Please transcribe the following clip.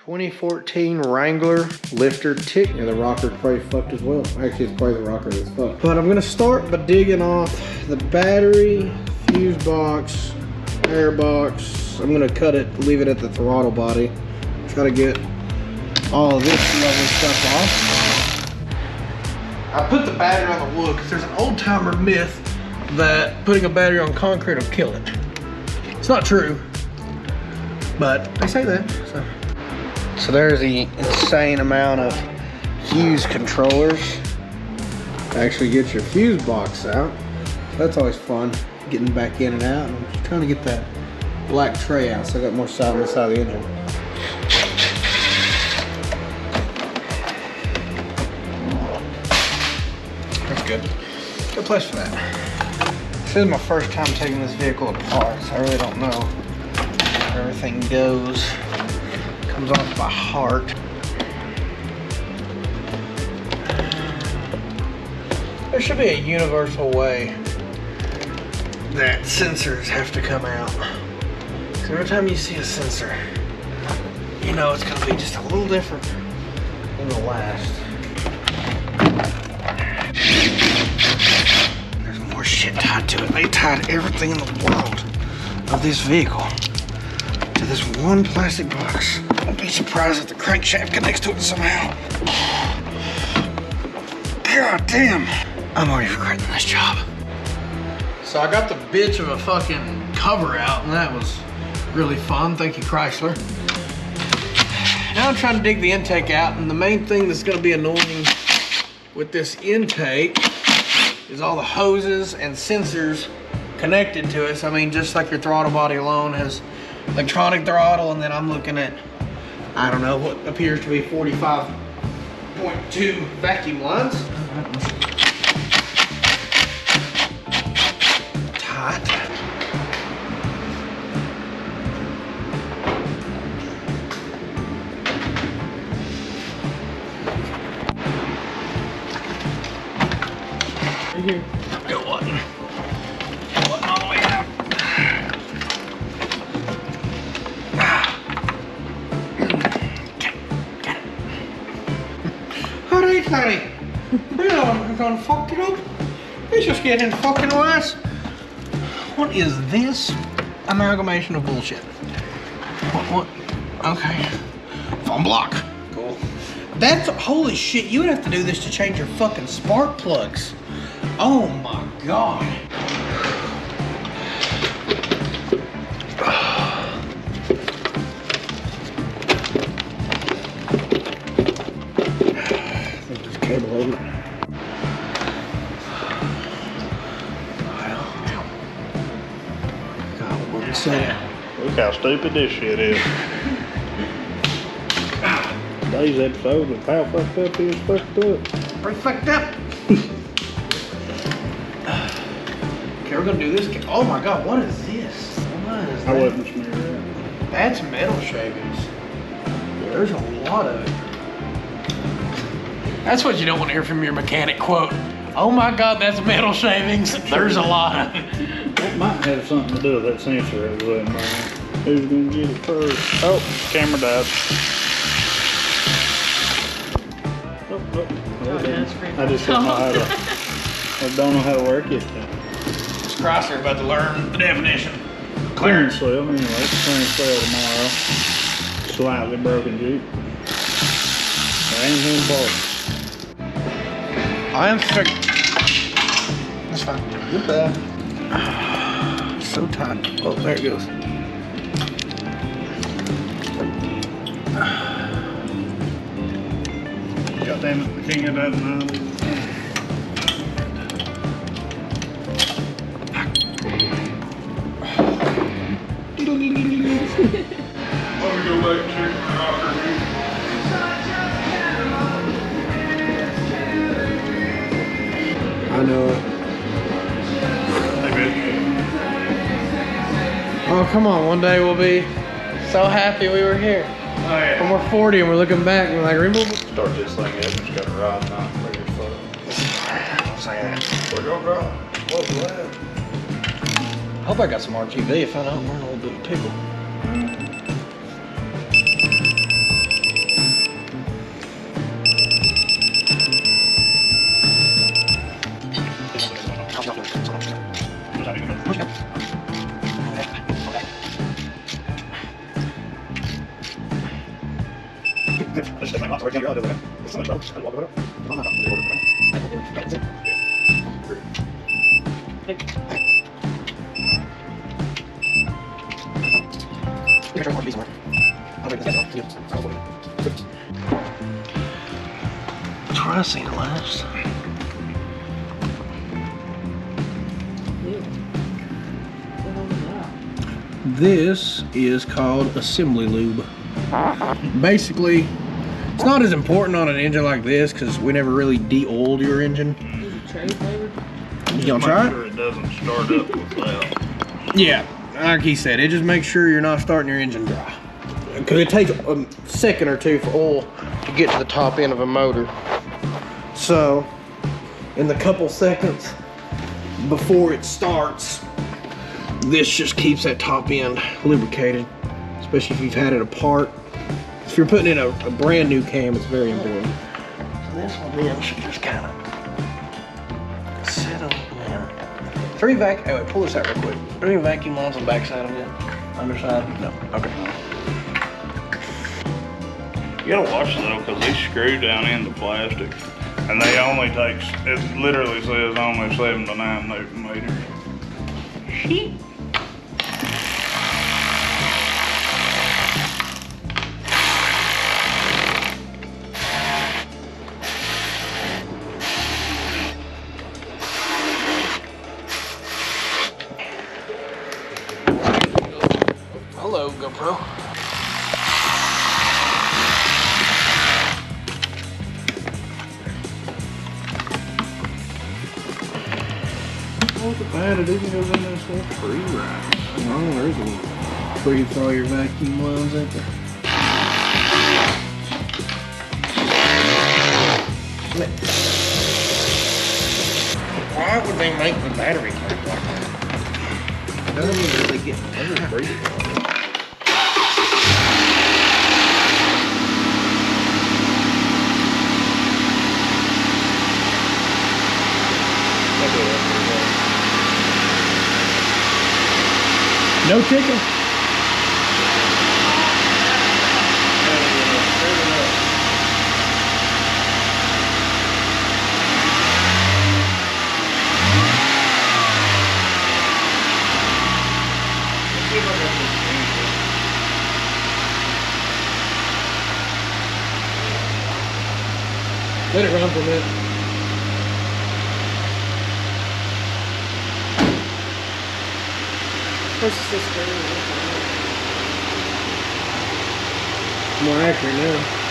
2014 Wrangler lifter tick. And the rocker's probably fucked as well. Actually, it's probably the rocker that's fucked. But I'm gonna start by digging off the battery, fuse box, air box. I'm gonna cut it, leave it at the throttle body. Try to get all of this lovely stuff off. I put the battery on the wood because there's an old timer myth that putting a battery on concrete will kill it. It's not true, but they say that. So there's the insane amount of fuse controllers. Actually get your fuse box out. That's always fun, getting back in and out. I'm just trying to get that black tray out so I got more side on the side of the engine. That's good. Good place for that. This is my first time taking this vehicle apart, so I really don't know where everything goes. Comes off by heart. There should be a universal way that sensors have to come out. So every time you see a sensor, you know it's gonna be just a little different than the last. There's more shit tied to it. They tied everything in the world of this vehicle to this one plastic box. Don't be surprised if the crankshaft connects to it somehow. God damn. I'm already regretting this job. So I got the bitch of a fucking cover out, and that was really fun. Thank you, Chrysler. Now I'm trying to dig the intake out, and the main thing that's gonna be annoying with this intake is all the hoses and sensors connected to it. So, I mean, just like your throttle body alone has electronic throttle, and then I'm looking at, I don't know, what appears to be 45.2 vacuum lines. Tight. Right here. Go button. Button all the way out. Alright, honey. You know I'm gonna fuck it up. It's just getting fucking worse. What is this amalgamation of bullshit? What? Okay. Phone block. Cool. That's, holy shit, you would have to do this to change your fucking spark plugs. Oh my God. Cable over. God, what is that? Look how stupid this shit is. Today's episode of how fucked up he was fucked up. Pretty fucked up. Okay, we're gonna do this. Oh my God, what is this? What is that? I wasn't smeared out. That's metal shavings. There's a lot of it. That's what you don't want to hear from your mechanic, quote, oh my God, that's metal shavings. There's a lot of it. That might have something to do with that sensor. Who's gonna get it first? Oh, camera died. Oh, I just don't know how to, I don't know how to work it. This Chrysler about to learn the definition. Clearance well, anyway, it's clearance well tomorrow. Slightly broken Jeep. Ain't him parts. I am sick. That's fine. Goodbye. So tight. Oh, there it goes. God damn it, the king of that night. Let me go back and check my rocker. I know it. Oh, come on. One day we'll be so happy we were here. Oh, yeah. When we're 40 and we're looking back and we're like, remember? Start this thing up and just got a ride on for your foot. We're gonna drive. What's that? I hope I got some RGB if I don't, we're in a little bit of a pickle. That's where I seen it last. This is called assembly lube. Basically, it's not as important on an engine like this because we never really de-oiled your engine. Is it cherry flavored? You gonna try Sure it? it doesn't start up with that. Yeah, like he said, it just makes sure you're not starting your engine dry. Because it takes a second or two for oil to get to the top end of a motor. So, in the couple seconds before it starts, this just keeps that top end lubricated, especially if you've had it apart. If you're putting in a brand new cam, it's very important. So this one then should just kind of sit on there. Three vacuum, oh wait, pull this out real quick. Are there any vacuum lines on the back side of it? Underside? No, okay. You gotta watch it though, because they screw down in the plastic. And they only take, it literally says only 7 to 9 Newton meters. Shit. Hello, GoPro. What's the bad? It even goes in this little tree right. Oh, there's one. Where you throw your vacuum lines at there. Why would they make the battery like that? It doesn't really get breathing. No chicken. Let it run for a minute. Versus this green. More accurate now.